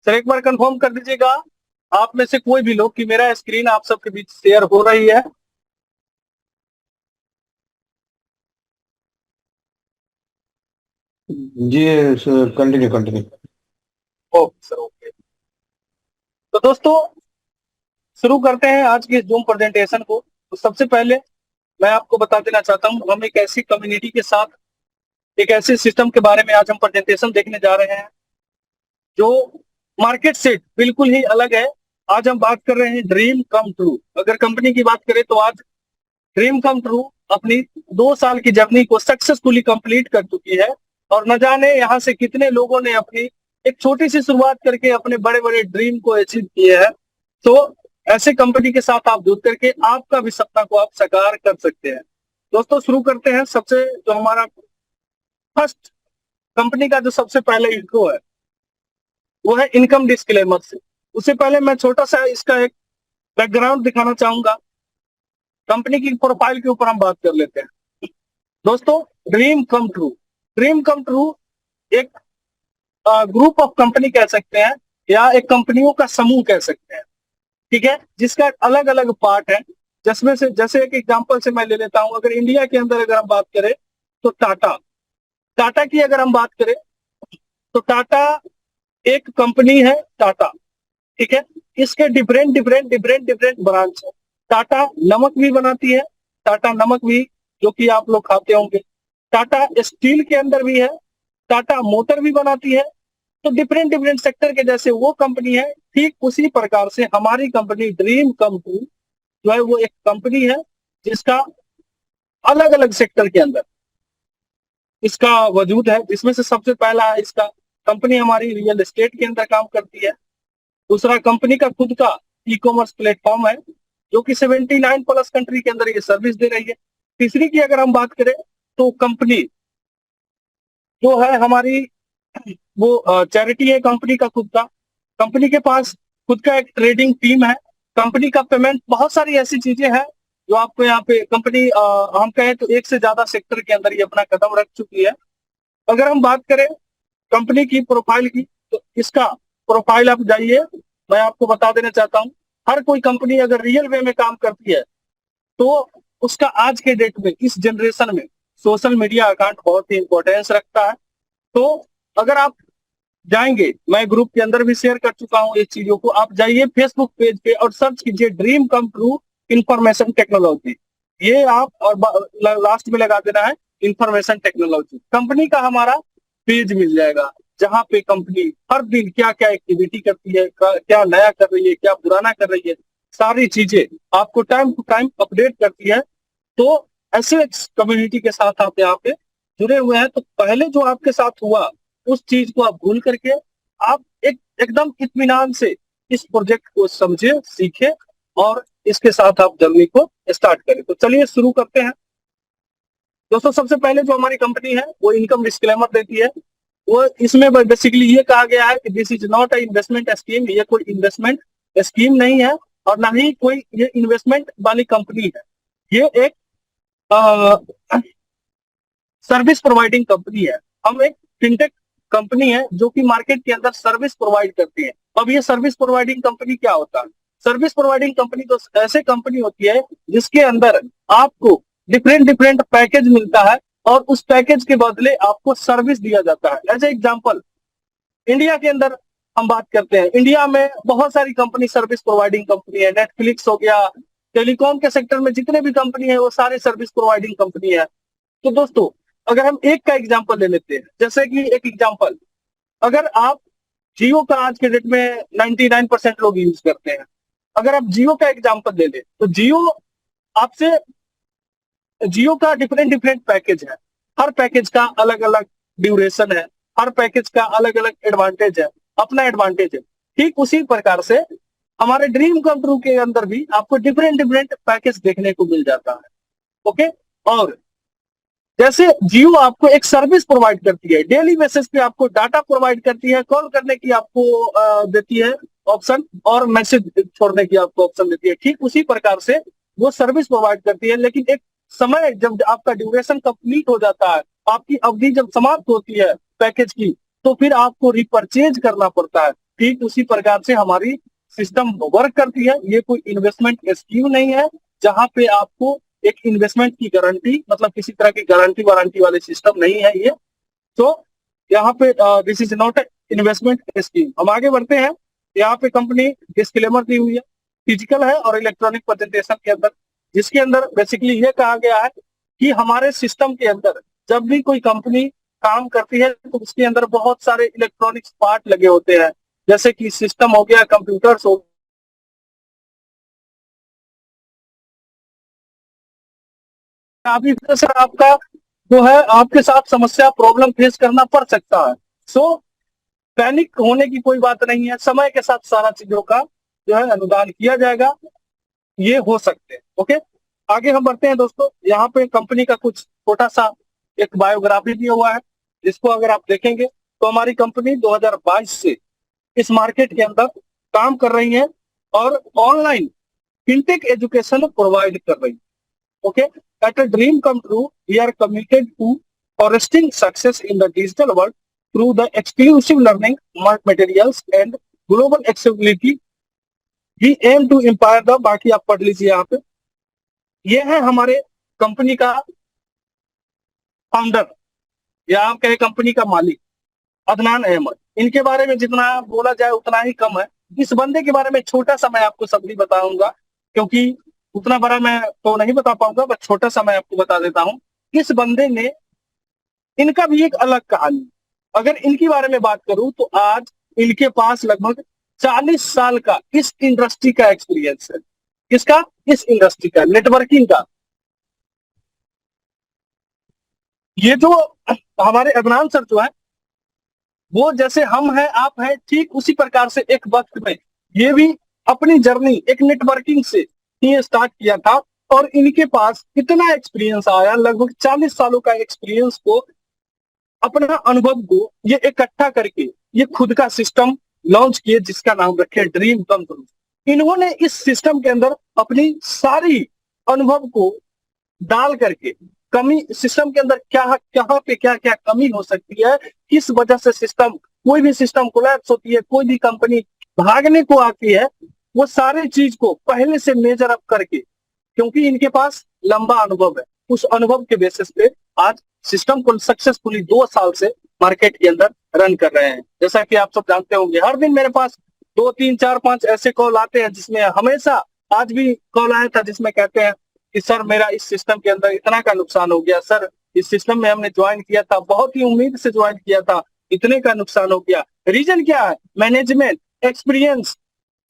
Sir एक बार confirm कर दीजिएगा आप में से कोई भी लोग कि मेरा स्क्रीन आप सबके बीच शेयर हो रही है। जी sir, continue continue. Okay sir, okay. तो दोस्तों, शुरू करते हैं आज के जूम प्रेजेंटेशन को। तो सबसे पहले मैं आपको बता देना चाहता हूं, हम एक ऐसी कम्युनिटी के साथ एक ऐसे सिस्टम के बारे में आज हम प्रेजेंटेशन देखने जा रहे हैं जो मार्केट से बिल्कुल ही अलग है। आज हम बात कर रहे हैं ड्रीम कम ट्रू। अगर कंपनी की बात करें तो आज ड्रीम कम ट्रू अपनी 2 साल की जर्नी को सक्सेसफुली कंप्लीट कर चुकी है। और न जाने यहाँ से कितने लोगों ने अपनी एक छोटी सी शुरुआत करके अपने बड़े बड़े ड्रीम को अचीव किए हैं। तो ऐसे कंपनी के साथ आप जुड़ करके आपका भी सपना को आप साकार कर सकते हैं। दोस्तों, शुरू करते हैं। सबसे जो हमारा फर्स्ट कंपनी का जो सबसे पहले इंट्रो है वो है इनकम डिस्क्लेमर से। उससे पहले मैं छोटा सा इसका एक बैकग्राउंड दिखाना चाहूंगा। कंपनी की प्रोफाइल के ऊपर हम बात कर लेते हैं। दोस्तों, dream come true, dream come true एक ग्रुप ऑफ कंपनी कह सकते हैं या एक कंपनियों का समूह कह सकते हैं। ठीक है, जिसका अलग अलग पार्ट है। जिसमें से जैसे एक एग्जांपल से मैं ले लेता हूं, अगर इंडिया के अंदर अगर हम बात करें तो टाटा, टाटा की अगर हम बात करें तो टाटा एक कंपनी है टाटा। ठीक है, इसके different different different different branch है। टाटा नमक भी बनाती है, टाटा नमक भी जो कि आप लोग खाते होंगे। टाटा स्टील के अंदर भी है, टाटा मोटर भी बनाती है। तो डिफरेंट डिफरेंट सेक्टर के जैसे वो कंपनी है, ठीक उसी प्रकार से हमारी कंपनी ड्रीम कम ट्रू जो है वो एक कंपनी है जिसका अलग अलग सेक्टर के अंदर इसका वजूद है। इसमें से सबसे पहला है इसका कंपनी हमारी रियल एस्टेट के अंदर काम करती है। दूसरा, कंपनी का खुद का ई कॉमर्स प्लेटफॉर्म है जो कि 79 प्लस कंट्री के अंदर ये सर्विस दे रही है। तीसरी की अगर हम बात करें तो कंपनी जो है हमारी वो चैरिटी है कंपनी का खुद का। कंपनी के पास खुद का एक ट्रेडिंग टीम है। कंपनी का पेमेंट, बहुत सारी ऐसी चीजें हैं जो आपको यहाँ पे कंपनी हम कहें तो एक से ज्यादा सेक्टर के अंदर ये अपना कदम रख चुकी है। अगर हम बात करें कंपनी की प्रोफाइल की तो इसका प्रोफाइल आप जाइए, मैं आपको बता देना चाहता हूँ। हर कोई कंपनी अगर रियल वे में काम करती है तो उसका आज के डेट में इस जनरेशन में सोशल मीडिया अकाउंट बहुत ही इंपॉर्टेंस रखता है। तो अगर आप जाएंगे, मैं ग्रुप के अंदर भी शेयर कर चुका हूँ इस चीजों को, आप जाइए फेसबुक पेज पे और सर्च कीजिए dream come true information technology. ये आप और लास्ट में लगा देना है इंफॉर्मेशन टेक्नोलॉजी। कंपनी का हमारा पेज मिल जाएगा जहां पे कंपनी हर दिन क्या क्या एक्टिविटी करती है, क्या नया कर रही है, क्या पुराना कर रही है, सारी चीजें आपको टाइम टू टाइम अपडेट करती है। तो ऐसे कम्युनिटी के साथ आप यहाँ पे जुड़े हुए हैं। तो पहले जो आपके साथ हुआ उस चीज को आप भूल करके आप एकदम इत्मीनान से इस प्रोजेक्ट को समझे, सीखे और इसके साथ आप जर्नी को स्टार्ट करें। तो चलिए शुरू करते हैं। दोस्तों, सबसे पहले जो हमारी कंपनी है वो इनकम डिस्क्लेमर देती है। वो इसमें बेसिकली ये कहा गया है कि this is not a investment scheme. ये कोई इन्वेस्टमेंट स्कीम नहीं है और ना ही कोई ये इन्वेस्टमेंट वाली कंपनी है। ये एक सर्विस प्रोवाइडिंग कंपनी है। हम एक फिनटेक कंपनी है जो कि मार्केट के अंदर सर्विस प्रोवाइड करती है। अब ये सर्विस प्रोवाइडिंग कंपनी क्या होता है? सर्विस प्रोवाइडिंग कंपनी तो ऐसे कंपनी होती है जिसके अंदर आपको डिफरेंट डिफरेंट पैकेज मिलता है और उस पैकेज के बदले आपको सर्विस दिया जाता है। एज एग्जाम्पल, इंडिया के अंदर हम बात करते हैं, इंडिया में बहुत सारी कंपनी सर्विस प्रोवाइडिंग कंपनी है। नेटफ्लिक्स हो गया, टेलीकॉम के सेक्टर में जितने भी कंपनी है वो सारे सर्विस प्रोवाइडिंग कंपनी है। तो दोस्तों, अगर हम एक का एग्जांपल ले लेते हैं, जैसे कि एक एग्जांपल, अगर आप जियो का आज के डेट में 99% लोग यूज करते हैं। अगर आप जियो का एग्जांपल ले लें तो आपसे जियो का डिफरेंट डिफरेंट पैकेज है। हर पैकेज का अलग अलग ड्यूरेशन है, हर पैकेज का अलग अलग एडवांटेज है, अपना एडवांटेज है। ठीक उसी प्रकार से हमारे ड्रीम कम ट्रू के अंदर भी आपको डिफरेंट डिफरेंट पैकेज देखने को मिल जाता है। ओके। और जैसे जियो आपको एक सर्विस प्रोवाइड करती है, डेली बेसिस पे आपको डाटा प्रोवाइड करती है, कॉल करने की आपको देती है ऑप्शन और मैसेज छोड़ने की आपको ऑप्शन देती है। ठीक उसी प्रकार से वो सर्विस प्रोवाइड करती है, लेकिन एक समय जब आपका ड्यूरेशन कंप्लीट हो जाता है, आपकी अवधि जब समाप्त होती है पैकेज की, तो फिर आपको रिपर्चेज करना पड़ता है। ठीक उसी प्रकार से हमारी सिस्टम वर्क करती है। ये कोई इन्वेस्टमेंट स्कीम नहीं है जहां पे आपको एक इन्वेस्टमेंट की गारंटी, मतलब किसी तरह की गारंटी वारंटी वाले सिस्टम नहीं है ये। तो यहाँ पे this is not investment scheme. हम आगे बढ़ते हैं। यहाँ पे कंपनी डिस्क्लेमर दी हुई है, फिजिकल है और इलेक्ट्रॉनिक प्रेजेंटेशन के अंदर, जिसके अंदर बेसिकली ये कहा गया है कि हमारे सिस्टम के अंदर जब भी कोई कंपनी काम करती है तो उसके अंदर बहुत सारे इलेक्ट्रॉनिक्स पार्ट लगे होते हैं, जैसे कि सिस्टम हो गया, कंप्यूटर्स हो, काफी सर आपका जो है आपके साथ समस्या प्रॉब्लम फेस करना पड़ सकता है। सो पैनिक होने की कोई बात नहीं है, समय के साथ सारा चीजों का जो है अनुदान किया जाएगा, ये हो सकते हैं। ओके, आगे हम बढ़ते हैं दोस्तों। यहाँ पे कंपनी का कुछ छोटा सा एक बायोग्राफी दिया हुआ है, जिसको अगर आप देखेंगे तो हमारी कंपनी 2022 से इस मार्केट के अंदर काम कर रही है और ऑनलाइन फिनटेक एजुकेशन प्रोवाइड कर रही है। Okay, at a dream come true we are committed to fostering success in the digital world through the exclusive learning materials and global accessibility. We aim to empower the, बाकी आप पढ़ लीजिए यहाँ पे। ये है हमारे कंपनी का फाउंडर या आप कहें कंपनी का मालिक, अदनान अहमद। इनके बारे में जितना बोला जाए उतना ही कम है। इस बंदे के बारे में छोटा सा मैं आपको सब भी बताऊंगा, क्योंकि उतना बड़ा मैं तो नहीं बता पाऊंगा, बस छोटा सा मैं आपको बता देता हूँ। इस बंदे ने, इनका भी एक अलग कहानी। अगर इनके बारे में बात करूं तो आज इनके पास लगभग 40 साल का इस इंडस्ट्री का एक्सपीरियंस है। किसका? इस इंडस्ट्री का, नेटवर्किंग का। ये जो हमारे अदनान सर जो है, वो जैसे हम हैं आप हैं, ठीक उसी प्रकार से एक वक्त में ये भी अपनी जर्नी एक नेटवर्किंग से ही स्टार्ट किया था। और इनके पास इतना एक्सपीरियंस आया, लगभग 40 सालों का एक्सपीरियंस को, अपना अनुभव को ये इकट्ठा करके ये खुद का सिस्टम लॉन्च किए, जिसका नाम रखे ड्रीम कम ट्रू। इन्होंने इस सिस्टम के अंदर अपनी सारी अनुभव को डाल करके, कमी सिस्टम के अंदर क्या कहाँ पे क्या क्या कमी हो सकती है, किस वजह से सिस्टम, कोई भी सिस्टम कोलैप्स होती है, कोई भी कंपनी भागने को आती है, वो सारे चीज को पहले से मेजर अप करके, क्योंकि इनके पास लंबा अनुभव है, उस अनुभव के बेसिस पे आज सिस्टम को सक्सेसफुली 2 साल से मार्केट के अंदर रन कर रहे हैं। जैसा कि आप सब जानते होंगे, हर दिन मेरे पास 2 3 4 5 ऐसे कॉल आते हैं, जिसमें हमेशा, आज भी कॉल आया था जिसमें कहते हैं कि सर मेरा इस सिस्टम के अंदर इतना का नुकसान हो गया, सर इस सिस्टम में हमने ज्वाइन किया था, बहुत ही उम्मीद से ज्वाइन किया था, इतने का नुकसान हो गया। रीजन क्या है? Management, experience.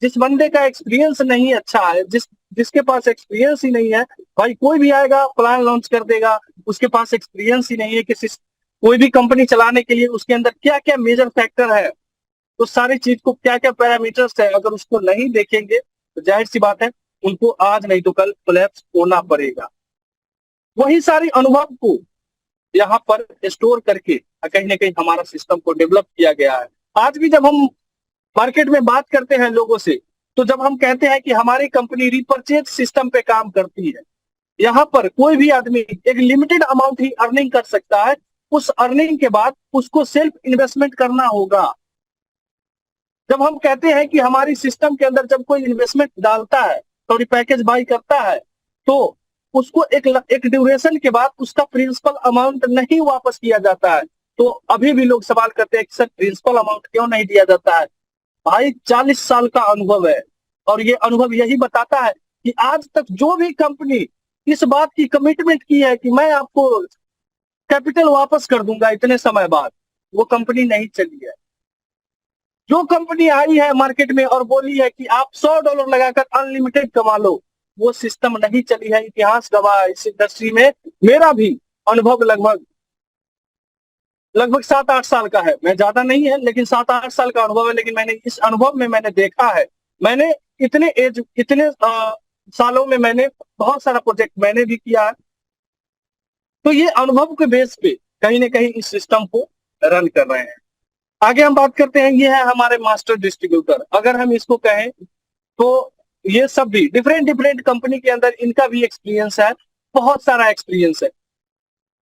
जिस बंदे का एक्सपीरियंस नहीं अच्छा है, जिसके पास एक्सपीरियंस ही नहीं है, भाई कोई भी आएगा प्लान लॉन्च कर देगा, उसके पास एक्सपीरियंस ही नहीं है कि कोई भी कंपनी चलाने के लिए उसके अंदर क्या क्या मेजर फैक्टर है, तो सारी चीज को क्या क्या पैरामीटर्स है, अगर उसको नहीं देखेंगे तो जाहिर सी बात है उनको आज नहीं तो कल कोलैप्स होना पड़ेगा। वही सारी अनुभव को यहाँ पर स्टोर करके कहीं ना कहीं हमारा सिस्टम को डेवलप किया गया है। आज भी जब हम मार्केट में बात करते हैं लोगों से, तो जब हम कहते हैं कि हमारी कंपनी रिपर्चेज सिस्टम पे काम करती है, यहाँ पर कोई भी आदमी एक लिमिटेड अमाउंट ही अर्निंग कर सकता है, उस अर्निंग के बाद उसको सेल्फ इन्वेस्टमेंट करना होगा। जब हम कहते हैं कि हमारी सिस्टम के अंदर जब कोई इन्वेस्टमेंट डालता है, सॉरी पैकेज बाई करता है, तो उसको एक ड्यूरेशन के बाद उसका प्रिंसिपल अमाउंट नहीं वापस किया जाता है। तो अभी भी लोग सवाल करते हैं कि सर प्रिंसिपल अमाउंट क्यों नहीं दिया जाता है? भाई 40 साल का अनुभव है, और ये अनुभव यही बताता है कि आज तक जो भी कंपनी इस बात की कमिटमेंट की है कि मैं आपको कैपिटल वापस कर दूंगा इतने समय बाद, वो कंपनी नहीं चली है। जो कंपनी आई है मार्केट में और बोली है कि आप $100 लगाकर अनलिमिटेड कमा लो, वो सिस्टम नहीं चली है। इतिहास गवाह इस इंडस्ट्री में, मेरा भी अनुभव लगभग 7-8 साल का है, मैं ज्यादा नहीं है लेकिन 7-8 साल का अनुभव है। लेकिन मैंने इस अनुभव में मैंने देखा है, मैंने इतने सालों में मैंने बहुत सारा प्रोजेक्ट मैंने भी किया है। तो ये अनुभव के बेस पे कहीं ना कहीं इस सिस्टम को रन कर रहे हैं। आगे हम बात करते हैं, ये है हमारे मास्टर डिस्ट्रीब्यूटर। अगर हम इसको कहें तो ये सब भी डिफरेंट कंपनी के अंदर इनका भी एक्सपीरियंस है, बहुत सारा एक्सपीरियंस है।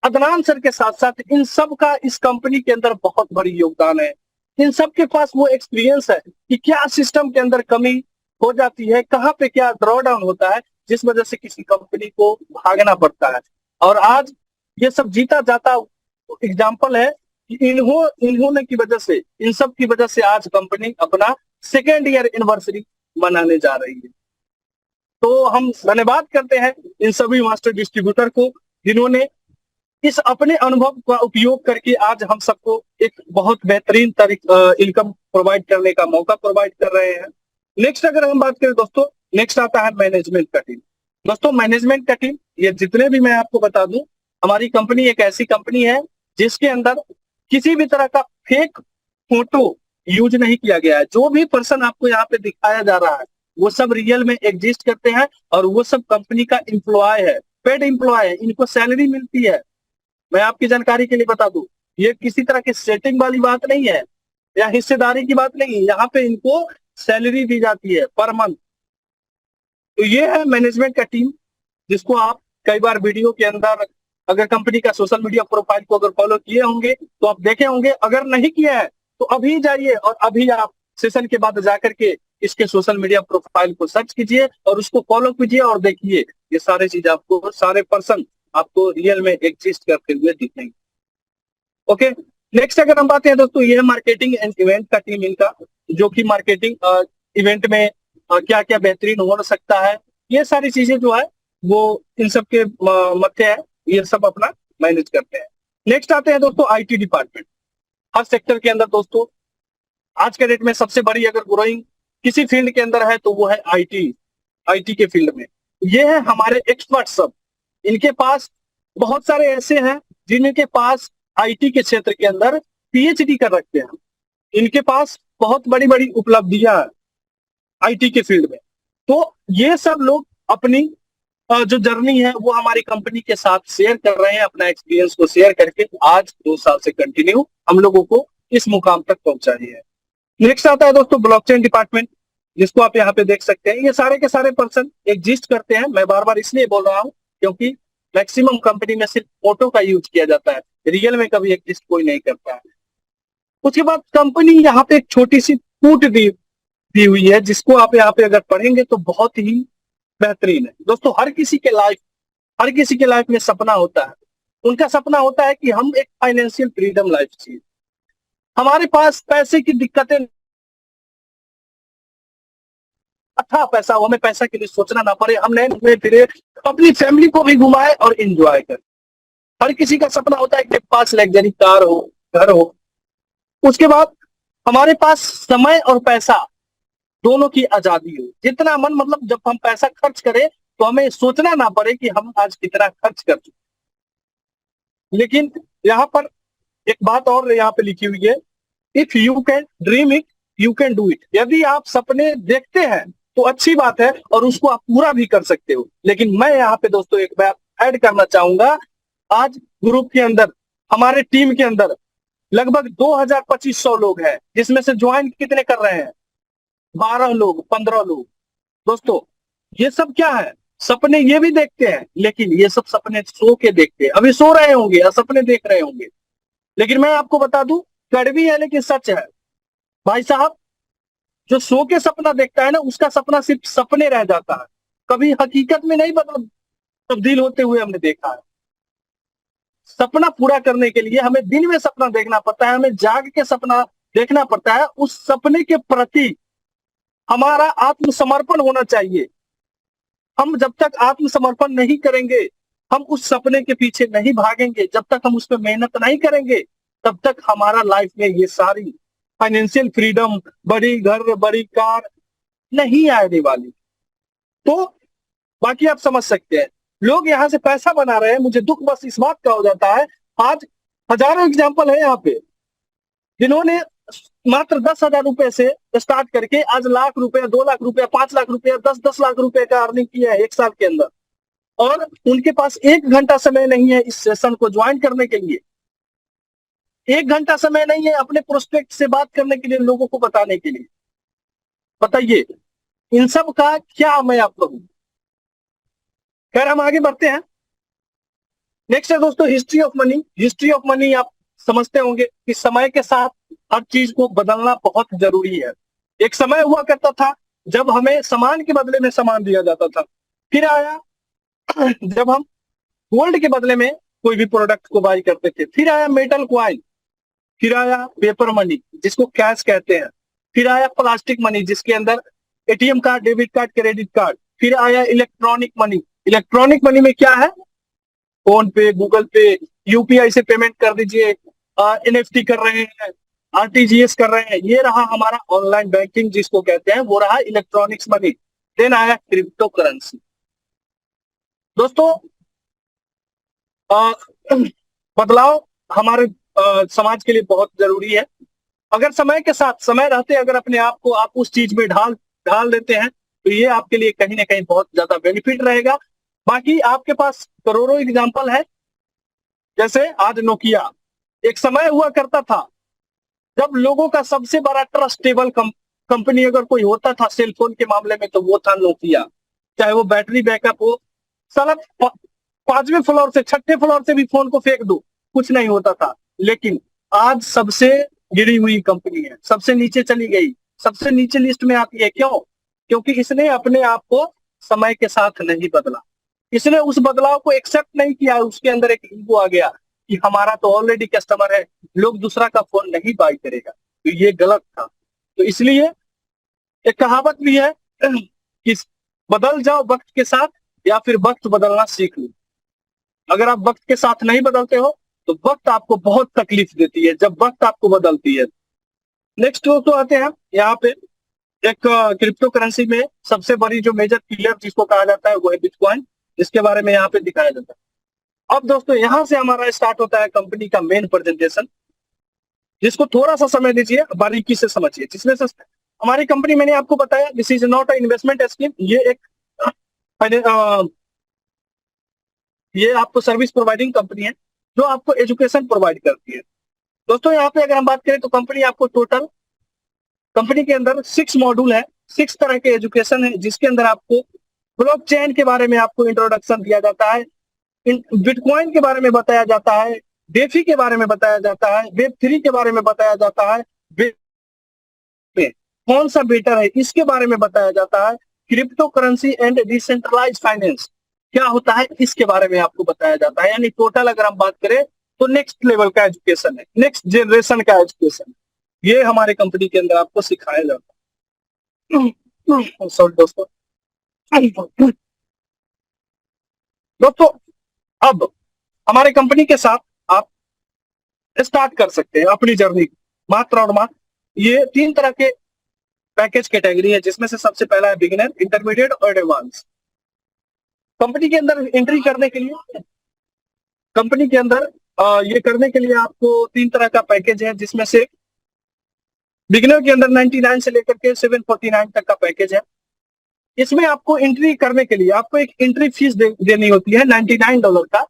अदनान सर के साथ साथ इन सब का इस कंपनी के अंदर बहुत बड़ी योगदान है। इन सब के पास वो एक्सपीरियंस है कि क्या सिस्टम के अंदर कमी हो जाती है, कहाँ पे क्या ड्रॉ डाउन होता है, जिस वजह से किसी कंपनी को भागना पड़ता है। और आज ये सब जीता जाता एग्जाम्पल है कि इन्होंने की वजह से, इन सब की वजह से आज कंपनी अपना सेकेंड ईयर एनिवर्सरी मनाने जा रही है। तो हम धन्यवाद करते हैं इन सभी मास्टर डिस्ट्रीब्यूटर को, जिन्होंने इस अपने अनुभव का उपयोग करके आज हम सबको एक बहुत बेहतरीन इनकम प्रोवाइड करने का मौका प्रोवाइड कर रहे हैं। नेक्स्ट अगर हम बात करें दोस्तों, नेक्स्ट आता है मैनेजमेंट का टीम। दोस्तों मैनेजमेंट का टीम, ये जितने भी मैं आपको बता दूं, हमारी कंपनी एक ऐसी कंपनी है जिसके अंदर किसी भी तरह का फेक फोटो यूज नहीं किया गया है। जो भी पर्सन आपको यहाँ पे दिखाया जा रहा है वो सब रियल में एग्जिस्ट करते हैं और वो सब कंपनी का एम्प्लॉय है, पेड एम्प्लॉय है, इनको सैलरी मिलती है। मैं आपकी जानकारी के लिए बता दूं, ये किसी तरह की सेटिंग वाली बात नहीं है या हिस्सेदारी की बात नहीं है, यहाँ पे इनको सैलरी दी जाती है पर मंथ। तो ये है मैनेजमेंट का टीम, जिसको आप कई बार वीडियो के अंदर, अगर कंपनी का सोशल मीडिया प्रोफाइल को अगर फॉलो किए होंगे तो आप देखे होंगे, अगर नहीं किया है तो अभी जाइए और अभी आप सेशन के बाद जाकर के इसके सोशल मीडिया प्रोफाइल को सर्च कीजिए और उसको फॉलो कीजिए और देखिए ये सारे चीज आपको, सारे पर्सन आपको रियल में एग्जिस्ट करते हुए दिखेंगे। ओके, नेक्स्ट अगर हम बात करें दोस्तों, ये है मार्केटिंग एंड इवेंट का टीम इनका, जो कि मार्केटिंग इवेंट में क्या क्या बेहतरीन हो सकता है, ये सारी चीजें जो है वो इन सब के मध्य है, ये सब अपना मैनेज करते हैं। नेक्स्ट आते हैं दोस्तों आईटी डिपार्टमेंट। हर सेक्टर के अंदर दोस्तों आज के डेट में सबसे बड़ी अगर ग्रोइंग किसी फील्ड के अंदर है तो वो है आईटी। आईटी के फील्ड में ये है हमारे एक्सपर्ट सब, इनके पास बहुत सारे ऐसे हैं जिनके पास आईटी के क्षेत्र के अंदर पीएचडी कर रखते हैं, इनके पास बहुत बड़ी बड़ी उपलब्धियां हैं आईटी के फील्ड में। तो ये सब लोग अपनी जो जर्नी है वो हमारी कंपनी के साथ शेयर कर रहे हैं, अपना एक्सपीरियंस को शेयर करके आज 2 साल से कंटिन्यू हम लोगों को इस मुकाम तक पहुंचाई है। नेक्स्ट आता है दोस्तों ब्लॉकचेन डिपार्टमेंट, जिसको आप यहाँ पे देख सकते हैं। ये सारे के सारे पर्सन एग्जिस्ट करते हैं, मैं बार बार इसलिए बोल रहा हूँ क्योंकि मैक्सिमम कंपनी में सिर्फ फोटो का यूज किया जाता है, रियल में कभी एग्जिस्ट कोई नहीं करता है। उसके बाद कंपनी यहाँ पे एक छोटी सी कूट दी हुई है, जिसको आप यहाँ पे अगर पढ़ेंगे तो बहुत ही बेहतरीन है। दोस्तों हर किसी के लाइफ में सपना होता है, उनका सपना होता है कि हम एक फाइनेंशियल फ्रीडम लाइफ चाहिए, हमारे पास पैसे की दिक्कतें, अच्छा पैसा हो, हमें पैसा के लिए सोचना ना पड़े, हम नए घूमे फिरे, अपनी फैमिली को भी घुमाए और एंजॉय करें। हर किसी का सपना होता है कि पास लग्जरी कार हो, घर हो। उसके बाद हमारे पास समय और पैसा दोनों की आजादी हो, जितना मन, मतलब जब हम पैसा खर्च करें तो हमें सोचना ना पड़े कि हम आज कितना खर्च कर चुके। लेकिन यहाँ पर एक बात और यहाँ पे लिखी हुई है, if you can dream it you can do it. यदि आप सपने देखते हैं तो अच्छी बात है और उसको आप पूरा भी कर सकते हो। लेकिन मैं यहाँ पे दोस्तों एक बात ऐड करना चाहूंगा, आज ग्रुप के अंदर, हमारे टीम के अंदर लगभग 2500 लोग हैं, जिसमें से ज्वाइन कितने कर रहे हैं, 12 लोग, 15 लोग। दोस्तों ये सब क्या है, सपने ये भी देखते हैं, लेकिन ये सब सपने सो के देखते हैं, अभी सो रहे होंगे या सपने देख रहे होंगे। लेकिन मैं आपको बता दूं, कड़वी है लेकिन सच है भाई साहब, जो सो के सपना देखता है ना, उसका सपना सिर्फ सपने रह जाता है, कभी हकीकत में नहीं तब्दील होते हुए हमने देखा है। सपना पूरा करने के लिए हमें दिन में सपना देखना पड़ता है, हमें जाग के सपना देखना पड़ता है, उस सपने के प्रति हमारा आत्मसमर्पण होना चाहिए। हम जब तक आत्मसमर्पण नहीं करेंगे, हम उस सपने के पीछे नहीं भागेंगे, जब तक हम उस पर मेहनत नहीं करेंगे, तब तक हमारा लाइफ में ये सारी फाइनेंशियल फ्रीडम, बड़ी घर, बड़ी कार नहीं आने वाली। तो बाकी आप समझ सकते हैं, लोग यहाँ से पैसा बना रहे हैं। मुझे दुख बस इस बात का हो जाता है, आज हजारों एग्जाम्पल है यहाँ पे, जिन्होंने मात्र 10,000 रुपए से स्टार्ट करके आज लाख रुपए, 2 लाख रुपए, 5 लाख रुपए, 10-10 लाख रुपए का अर्निंग किया है 1 साल के अंदर, और उनके पास 1 घंटा समय नहीं है इस सेशन को ज्वाइन करने के लिए, 1 घंटा समय नहीं है अपने प्रोस्पेक्ट से बात करने के लिए, लोगों को बताने के लिए। बताइए इन सब का क्या मैं आपको कहूं। खैर हम आगे बढ़ते हैं। नेक्स्ट है दोस्तों history of money. History of money आप समझते होंगे कि समय के साथ हर चीज को बदलना बहुत जरूरी है। एक समय हुआ करता था जब हमें सामान के बदले में सामान दिया जाता था। फिर आया जब हम गोल्ड के बदले में कोई भी प्रोडक्ट को बाई करते थे। फिर आया मेटल क्वाइन, फिर आया पेपर मनी जिसको कैश कहते हैं, फिर आया प्लास्टिक मनी जिसके अंदर ATM card, debit card, credit card, फिर आया इलेक्ट्रॉनिक मनी। इलेक्ट्रॉनिक मनी में क्या है? फोन पे, गूगल पे, यूपीआई से पेमेंट कर दीजिए, एनएफटी कर रहे हैं, आरटीजीएस कर रहे हैं, ये रहा हमारा ऑनलाइन बैंकिंग जिसको कहते हैं, वो रहा इलेक्ट्रॉनिक्स मनी। देन आया क्रिप्टो करेंसी। दोस्तों बदलाव हमारे समाज के लिए बहुत जरूरी है। अगर समय के साथ, समय रहते अगर अपने आप को आप उस चीज में ढाल ढाल देते हैं तो ये आपके लिए कहीं ना कहीं बहुत ज्यादा बेनिफिट रहेगा। बाकी आपके पास करोड़ों एग्जाम्पल है। जैसे आज नोकिया, एक समय हुआ करता था जब लोगों का सबसे बड़ा ट्रस्टेबल कंपनी अगर कोई होता था सेलफोन के मामले में तो वो था नोकिया। चाहे वो बैटरी बैकअप हो, साला 5वें फ्लोर से 6ठे फ्लोर से भी फोन को फेंक दो, कुछ नहीं होता था। लेकिन आज सबसे गिरी हुई कंपनी है, सबसे नीचे चली गई, सबसे नीचे लिस्ट में आती है। क्यों? क्योंकि इसने अपने आप को समय के साथ नहीं बदला, इसने उस बदलाव को एक्सेप्ट नहीं किया। उसके अंदर एक ईगो आ गया कि हमारा तो ऑलरेडी कस्टमर है, लोग दूसरा का फोन नहीं बाई करेगा, तो ये गलत था। तो इसलिए एक कहावत भी है कि बदल जाओ वक्त के साथ या फिर वक्त बदलना सीख लो। अगर आप वक्त के साथ नहीं बदलते हो तो वक्त आपको बहुत तकलीफ देती है जब वक्त आपको बदलती है। नेक्स्ट तो आते हैं यहाँ पे एक क्रिप्टो करेंसी में सबसे बड़ी जो मेजर पिलर जिसको कहा जाता है वो है बिटकॉइन, जिसके बारे में यहाँ पे दिखाया जाता है। अब दोस्तों यहाँ से हमारा स्टार्ट होता है कंपनी का मेन प्रेजेंटेशन, जिसको थोड़ा सा समय दीजिए, बारीकी से समझिए। जिसमें से हमारी कंपनी, मैंने आपको बताया, this is not a investment scheme, ये आपको सर्विस प्रोवाइडिंग कंपनी है जो आपको एजुकेशन प्रोवाइड करती है। दोस्तों यहाँ पे अगर हम बात करें तो कंपनी आपको टोटल, कंपनी के अंदर 6 मॉड्यूल है, 6 तरह के एजुकेशन है, जिसके अंदर आपको ब्लॉकचेन के बारे में आपको इंट्रोडक्शन दिया जाता है, बिटकॉइन के बारे में बताया जाता है, डेफी के बारे में बताया जाता है, वेब 3 के बारे में बताया जाता है, में कौन सा बेटर है इसके बारे में बताया जाता है, crypto currency and decentralize finance क्या होता है इसके बारे में आपको बताया जाता है। यानी टोटल अगर हम बात करें तो नेक्स्ट लेवल का एजुकेशन है, नेक्स्ट जनरेशन का एजुकेशन, ये हमारे कंपनी के अंदर आपको सिखाया जाता है। सॉरी दोस्तों। दोस्तों अब हमारे कंपनी के साथ आप स्टार्ट कर सकते हैं अपनी जर्नी, मात्र और मात्र ये 3 तरह के पैकेज कैटेगरी है, जिसमें से सबसे पहला है बिगिनर, इंटरमीडिएट और एडवांस। कंपनी के अंदर एंट्री करने के लिए, कंपनी के अंदर ये करने के लिए आपको 3 तरह का पैकेज है, जिसमें से बिगिनर के अंदर 99 से लेकर के 749 तक का पैकेज है। इसमें आपको एंट्री करने के लिए आपको एक एंट्री फीस देनी होती है $99 का,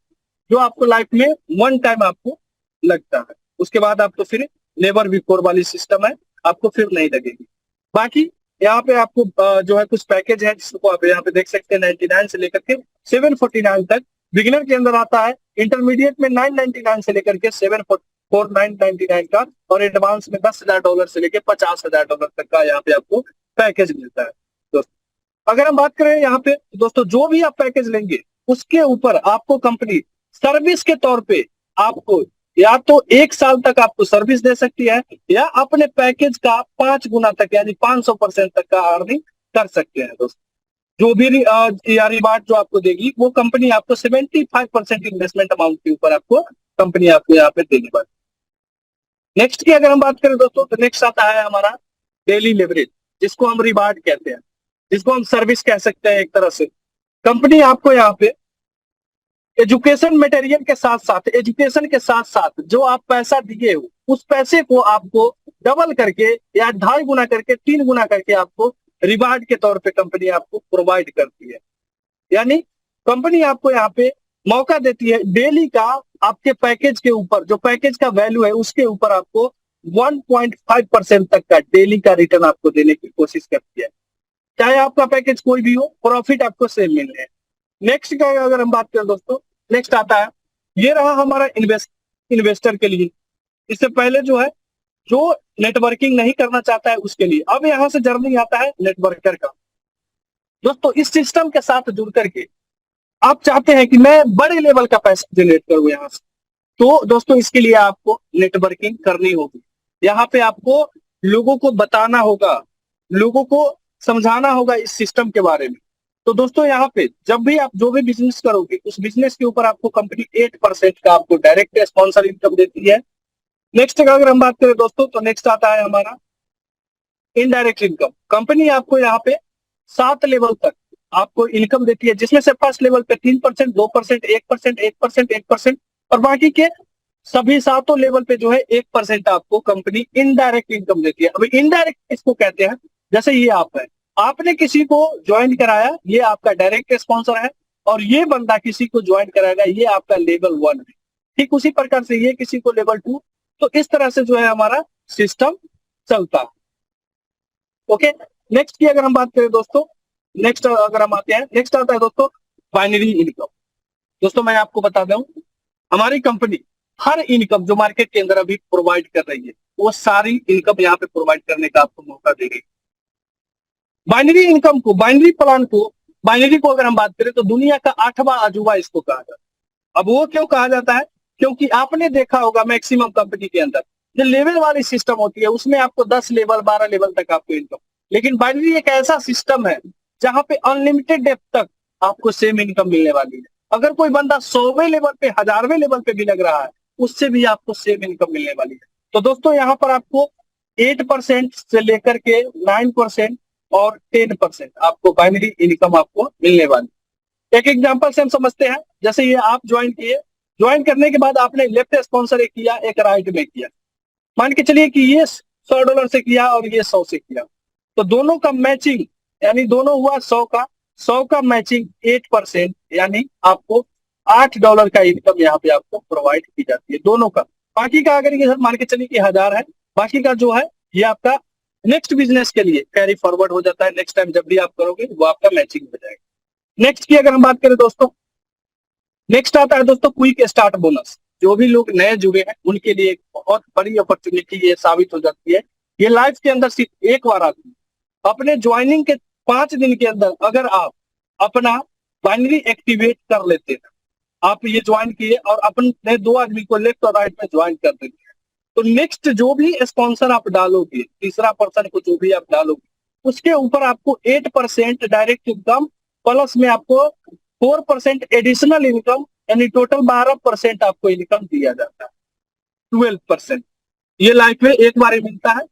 जो आपको लाइफ में 1 टाइम आपको लगता है। उसके बाद आपको फिर नेवर बिफोर वाली सिस्टम है, आपको फिर नहीं लगेगी। बाकी यहाँ पे आपको जो है कुछ पैकेज है जिसको आप यहाँ पे देख सकते हैं, 99 से लेकर के 749 तक बिगिनर के अंदर आता है, इंटरमीडिएट में 999 से लेकर के 749.99 का, और एडवांस में $10,000 से लेकर $50,000 तक का यहाँ पे आपको पैकेज मिलता है। दोस्तों अगर हम बात करें यहाँ पे, दोस्तों जो भी आप पैकेज लेंगे उसके ऊपर आपको कंपनी सर्विस के तौर पे आपको या तो 1 साल तक आपको सर्विस दे सकती है, या अपने पैकेज का 5 गुना तक यानी 500% तक का अर्निंग कर सकते हैं। दोस्तों जो भी रिवार्ड जो आपको देगी वो कंपनी आपको 75% इन्वेस्टमेंट अमाउंट के ऊपर आपको कंपनी आपको यहाँ पे देने वाली। नेक्स्ट की अगर हम बात करें दोस्तों तो नेक्स्ट आता है हमारा डेली लेवरेज, जिसको हम रिवार्ड कहते हैं, जिसको हम सर्विस कह सकते हैं एक तरह से। कंपनी आपको यहाँ पे एजुकेशन मटेरियल के साथ साथ, एजुकेशन के साथ साथ जो आप पैसा दिए हो उस पैसे को आपको डबल करके या 2.5 गुना करके 3 गुना करके आपको रिवार्ड के तौर पे कंपनी आपको प्रोवाइड करती है। यानी कंपनी आपको यहाँ पे मौका देती है डेली का आपके पैकेज के ऊपर, जो पैकेज का वैल्यू है उसके ऊपर आपको 1.5% तक का डेली का रिटर्न आपको देने की कोशिश करती है, चाहे आपका पैकेज कोई भी हो, प्रॉफिट आपको सेम मिल रहे हैं। नेक्स्ट का अगर हम बात करें दोस्तों, नेक्स्ट आता है, ये रहा हमारा इन्वेस्टर के लिए। इससे पहले जो है, जो नेटवर्किंग नहीं करना चाहता है उसके लिए। अब यहाँ से जर्नी आता है नेटवर्कर का। दोस्तों इस सिस्टम के साथ जुड़ करके आप चाहते हैं कि मैं बड़े लेवल का पैसा जनरेट करूं यहाँ से, तो दोस्तों इसके लिए आपको नेटवर्किंग करनी होगी। यहाँ पे आपको लोगों को बताना होगा, लोगों को समझाना होगा इस सिस्टम के बारे में। तो दोस्तों यहाँ पे जब भी आप जो भी बिजनेस करोगे, उस बिजनेस के ऊपर आपको कंपनी 8% का आपको डायरेक्ट स्पॉन्सर इनकम देती है। नेक्स्ट अगर हम बात करें दोस्तों, तो नेक्स्ट आता है हमारा इनडायरेक्ट इनकम। कंपनी आपको यहाँ पे 7 लेवल तक आपको इनकम देती है, जिसमें से फर्स्ट लेवल पे 3%, 2%, 1%, 1%, 1%, और बाकी के सभी 7 लेवल पे जो है 1% आपको कंपनी इनडायरेक्ट इनकम देती है। अभी इनडायरेक्ट इसको कहते हैं, जैसे ये आप है, आपने किसी को ज्वाइन कराया, ये आपका डायरेक्ट स्पॉन्सर है, और ये बंदा किसी को ज्वाइन कराएगा, ये आपका लेवल 1 है। ठीक उसी प्रकार से ये किसी को लेवल 2। तो इस तरह से जो है हमारा सिस्टम चलता है। ओके, नेक्स्ट की अगर हम बात करें दोस्तों, नेक्स्ट अगर हम आते हैं, नेक्स्ट आता है दोस्तों बाइनरी इनकम। दोस्तों मैं आपको बता दूं, हमारी कंपनी हर इनकम जो मार्केट के अंदर अभी प्रोवाइड कर रही है, वो सारी इनकम यहाँ पे प्रोवाइड करने का आपको मौका देगी। बाइनरी इनकम को, बाइनरी प्लान को, बाइनरी को अगर हम बात करें तो दुनिया का 8वां अजूबा इसको कहा जाता है। अब वो क्यों कहा जाता है? क्योंकि आपने देखा होगा मैक्सिमम कंपनी के अंदर जो लेवल वाली सिस्टम होती है, उसमें आपको 10 लेवल 12 लेवल तक आपको इनकम, लेकिन बाइनरी एक ऐसा सिस्टम है जहां पे अनलिमिटेड डेप्थ तक आपको सेम इनकम मिलने वाली है। अगर कोई बंदा 100वें लेवल पे, 1000वें लेवल पे भी लग रहा है, उससे भी आपको सेम इनकम मिलने वाली है। तो दोस्तों यहाँ पर आपको 8% से लेकर के 9% और 10% आपको बाइनरी इनकम आपको मिलने वाली। एक एग्जांपल से हम समझते हैं, जैसे ये आप ज्वाइन किए, ज्वाइन करने के बाद आपने लेफ्ट स्पॉन्सर एक किया, एक राइट में किया। मान के चलिए कि ये $100 से किया और ये 100 से किया, तो दोनों का मैचिंग, यानी दोनों हुआ 100 का मैचिंग 8%, यानी आपको $8 का इनकम यहाँ पे आपको प्रोवाइड की जाती है दोनों का। बाकी का अगर ये मान के चलिए कि 1000 है, बाकी का जो है ये आपका नेक्स्ट बिजनेस के लिए कैरी फॉरवर्ड हो जाता है। नेक्स्ट टाइम जब भी आप करोगे वो आपका मैचिंग हो जाएगा। नेक्स्ट की अगर हम बात करें दोस्तों, नेक्स्ट आता है दोस्तों क्विक स्टार्ट बोनस। जो भी लोग नए जुड़े हैं उनके लिए एक बहुत बड़ी अपॉर्चुनिटी ये साबित हो जाती है। ये लाइफ के अंदर सिर्फ एक बार आती है। अपने ज्वाइनिंग के 5 दिन के अंदर अगर आप अपना बाइनरी एक्टिवेट कर लेते हैं, आप ये ज्वाइन किए और अपने 2 आदमी को लेफ्ट और राइट में ज्वाइन कर देते हैं, तो नेक्स्ट जो भी स्पॉन्सर आप डालोगे, तीसरा पर्सन को जो भी आप डालोगे, उसके ऊपर आपको 8% डायरेक्ट इनकम प्लस में आपको 4% एडिशनल इनकम, यानी टोटल 12% आपको इनकम दिया जाता है। 12% ये लाइफ में एक बार ही मिलता है,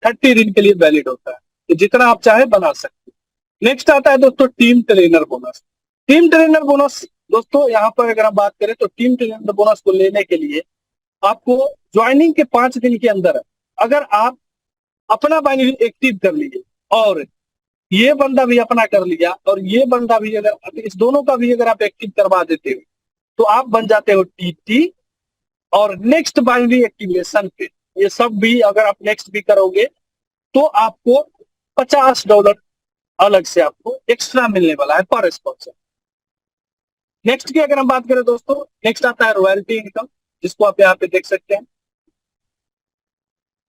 30 दिन के लिए वैलिड होता है, तो जितना आप चाहे बना सकते हैं। नेक्स्ट आता है दोस्तों team trainer bonus. Team trainer bonus दोस्तों यहाँ पर अगर हम बात करें तो टीम ट्रेनर बोनस को लेने के लिए आपको ज्वाइनिंग के 5 दिन के अंदर अगर आप अपना बाइनरी एक्टिव कर लीजिए और ये बंदा भी अपना कर लिया और ये बंदा भी, अगर इस दोनों का भी अगर आप एक्टिव करवा देते हो, तो आप बन जाते हो टीटी। और नेक्स्ट बाइनरी एक्टिवेशन पे ये सब भी अगर आप नेक्स्ट भी करोगे तो आपको $50 अलग से आपको एक्स्ट्रा मिलने वाला है पर स्पॉन्सर। नेक्स्ट की अगर हम बात करें दोस्तों, नेक्स्ट आता है रॉयल्टी इनकम, जिसको आप यहाँ पे देख सकते हैं।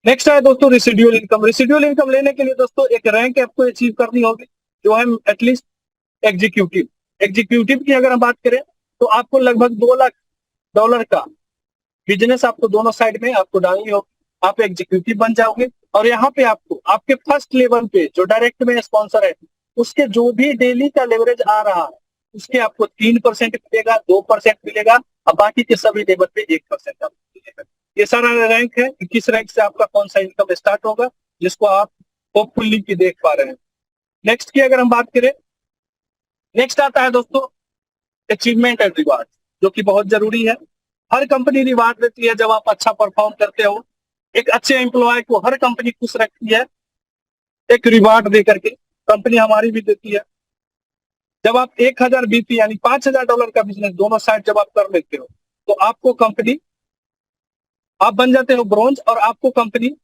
नेक्स्ट है दोस्तों रेसिडुअल इनकम। रेसिडुअल इनकम लेने के लिए दोस्तों एक रैंक आपको अचीव करनी होगी, जो है एटलीस्ट एग्जीक्यूटिव। एग्जीक्यूटिव की अगर हम बात करें तो आपको लगभग $2 लाख का बिजनेस आपको दोनों साइड में आपको डालनी होगी, आप एग्जीक्यूटिव बन जाओगे। और यहाँ पे आपको आपके फर्स्ट लेवल पे जो डायरेक्ट में स्पॉन्सर है, उसके जो भी डेली का लेवरेज आ रहा है, उसके आपको 3% मिलेगा, 2% मिलेगा, और बाकी के सभी लेवल पे 1% आपको मिलेगा। ये सारा रैंक है कि किस रैंक से आपका कौन सा इनकम स्टार्ट होगा, जिसको आप होपफुली की देख पा रहे हैं। नेक्स्ट की अगर हम बात करें, नेक्स्ट आता है दोस्तों अचीवमेंट एंड रिवार्ड, जो कि बहुत जरूरी है। हर कंपनी रिवार्ड देती है जब आप अच्छा परफॉर्म करते हो। एक अच्छे एम्प्लॉय को हर कंपनी खुश रखती है एक रिवार्ड दे करके, कंपनी हमारी भी देती है। जब आप 1000 BP यानी $5000 का बिजनेस दोनों साइड जब आप कर लेते हो, तो आपको कंपनी, आप बन जाते हो ब्रॉन्ज, और आपको कंपनी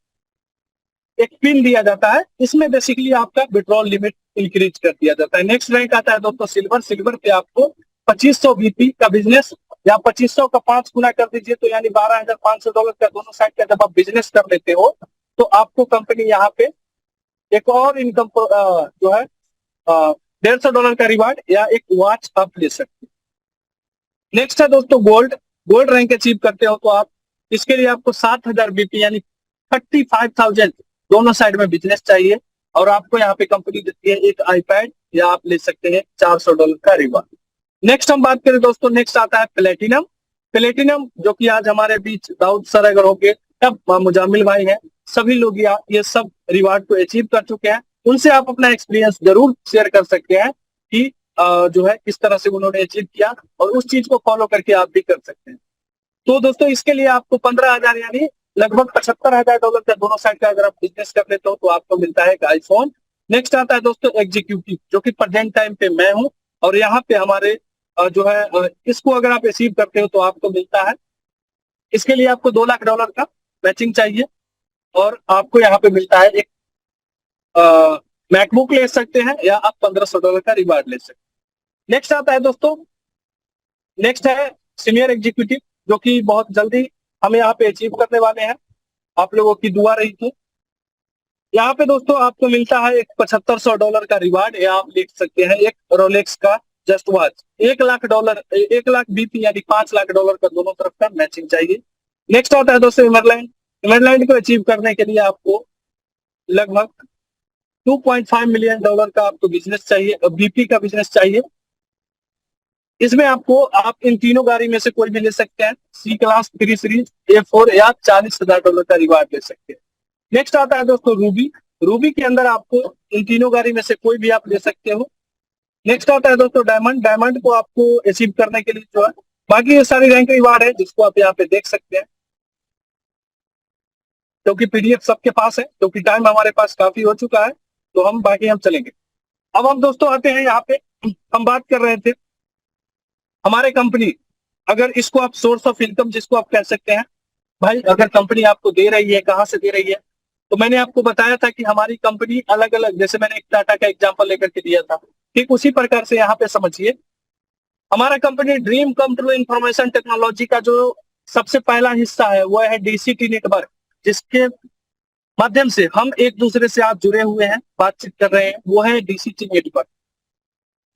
एक पिन दिया जाता है। इसमें बेसिकली आपका विड्रॉल लिमिट इंक्रीज कर दिया जाता है। नेक्स्ट रैंक आता है दोस्तों सिल्वर। सिल्वर पे आपको 2500 BP का बिजनेस या 2500 का 5 गुना कर दीजिए, तो यानी $12,500 का दोनों साइड का जब आप बिजनेस कर लेते हो तो आपको कंपनी यहाँ पे एक और इनकम जो है $150 का रिवार्ड या एक वॉच आप ले सकते हैं। नेक्स्ट है दोस्तों गोल्ड। गोल्ड रैंक अचीव करते हो तो आप इसके लिए आपको 7000 बीपी यानी 35,000 दोनों साइड में बिजनेस चाहिए, और आपको यहाँ पे कंपनी देती है एक आईपैड या आप ले सकते हैं $400 का रिवार्ड। नेक्स्ट हम बात करें दोस्तों, नेक्स्ट आता है प्लेटिनम। प्लेटिनम जो कि आज हमारे बीच दाऊद सर अगर हो गए, तब मुजामिल भाई हैं, सभी लोग ये सब रिवार्ड को अचीव कर चुके हैं। उनसे आप अपना एक्सपीरियंस जरूर शेयर कर सकते हैं कि जो है किस तरह से उन्होंने अचीव किया, और उस चीज को फॉलो करके आप भी कर सकते हैं। तो दोस्तों इसके लिए आपको 15,000 यानी लगभग $75,000 का दोनों साइड का अगर आप बिजनेस कर लेते हो तो आपको मिलता है एक आईफोन। नेक्स्ट आता है दोस्तों एग्जीक्यूटिव, जो कि प्रेजेंट टाइम पे मैं हूं, और यहाँ पे हमारे जो है इसको अगर आप अचीव करते हो तो आपको मिलता है, इसके लिए आपको $2 लाख का मैचिंग चाहिए, और आपको यहाँ पे मिलता है एक मैकबुक ले सकते हैं, या आप $1,500 का रिवार्ड ले सकते हैं। नेक्स्ट आता है दोस्तों, नेक्स्ट है सीनियर एग्जीक्यूटिव, जो कि बहुत जल्दी हम यहाँ पे अचीव करने वाले हैं, आप लोगों की दुआ रही थी। यहाँ पे दोस्तों आपको मिलता है एक $7,500 का रिवार्ड, या आप लिख सकते हैं एक रोलेक्स का just watch. $1 lakh 1 lakh BP यानी $5 लाख का दोनों तरफ का मैचिंग चाहिए। नेक्स्ट आता है दोस्तों इमरलैंड। इमरलैंड को अचीव करने के लिए आपको लगभग $2.5 मिलियन का आपको बिजनेस चाहिए, बीपी का बिजनेस चाहिए। इसमें आपको आप इन तीनों गाड़ी में से कोई भी ले सकते हैं, सी क्लास 3 सीरीज A4, या $40,000 का रिवार्ड ले सकते हैं। नेक्स्ट आता है दोस्तों रूबी। रूबी के अंदर आपको इन तीनों गाड़ी में से कोई भी आप ले सकते हो। नेक्स्ट आता है दोस्तों डायमंड। डायमंड को आपको अचीव करने के लिए जो है बाकी ये सारी रैंक रिवार्ड है, जिसको आप यहाँ पे देख सकते हैं, क्योंकि पीडीएफ सबके पास है, क्योंकि टाइम हमारे पास काफी हो चुका है, तो हम बाकी हम चलेंगे। अब हम दोस्तों आते हैं यहाँ पे, हम बात कर रहे थे हमारे कंपनी, अगर इसको आप सोर्स ऑफ इनकम जिसको आप कह सकते हैं, भाई अगर कंपनी आपको दे रही है, कहाँ से दे रही है, तो मैंने आपको बताया था कि हमारी कंपनी अलग अलग, जैसे मैंने एक टाटा का एग्जांपल लेकर के दिया था, ठीक उसी प्रकार से यहाँ पे समझिए, हमारा company dream come true information technology का जो सबसे पहला हिस्सा है वो है डीसीटी नेटवर्क, जिसके माध्यम से हम एक दूसरे से आज जुड़े हुए हैं, बातचीत कर रहे हैं, वो है डीसीटी नेटवर्क।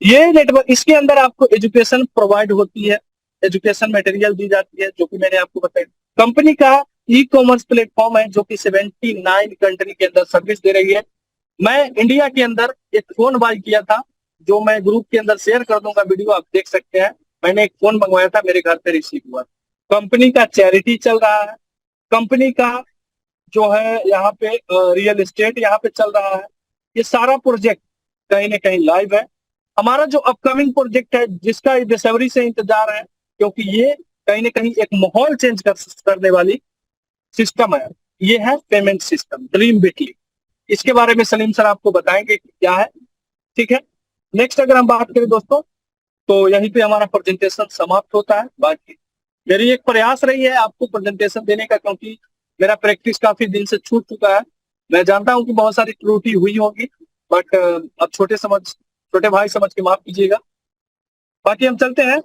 ये नेटवर्क, इसके अंदर आपको एजुकेशन प्रोवाइड होती है, एजुकेशन मटेरियल दी जाती है, जो कि मैंने आपको बताया। कंपनी का ई कॉमर्स प्लेटफॉर्म है, जो कि 79 कंट्री के अंदर सर्विस दे रही है। मैं इंडिया के अंदर एक फोन बाय किया था, जो मैं ग्रुप के अंदर शेयर कर दूंगा, वीडियो आप देख सकते हैं। मैंने एक फोन मंगवाया था, मेरे घर पे रिसीव हुआ। कंपनी का चैरिटी चल रहा है, कंपनी का जो है यहाँ पे रियल एस्टेट यहाँ पे चल रहा है। ये सारा प्रोजेक्ट कहीं ना कहीं लाइव है। हमारा जो अपकमिंग प्रोजेक्ट है, जिसका बेसब्री से इंतजार है, क्योंकि ये कहीं ना कहीं एक माहौल चेंज करने वाली सिस्टम है, ये है पेमेंट सिस्टम ड्रीम बिटली। इसके बारे में सलीम सर आपको बताएंगे कि क्या है, ठीक है। नेक्स्ट अगर हम बात करें दोस्तों, तो यहीं पे हमारा प्रेजेंटेशन समाप्त होता है। बाकी मेरी एक प्रयास रही है आपको प्रेजेंटेशन देने का, क्योंकि मेरा प्रैक्टिस काफी दिन से छूट चुका है। मैं जानता हूं कि बहुत सारी त्रुटि हुई होगी, बट अब छोटे भाई समझ के माफ कीजिएगा। बाकी हम चलते हैं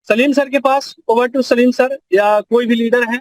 सलीम सर के पास। ओवर टू सलीम सर, या कोई भी लीडर है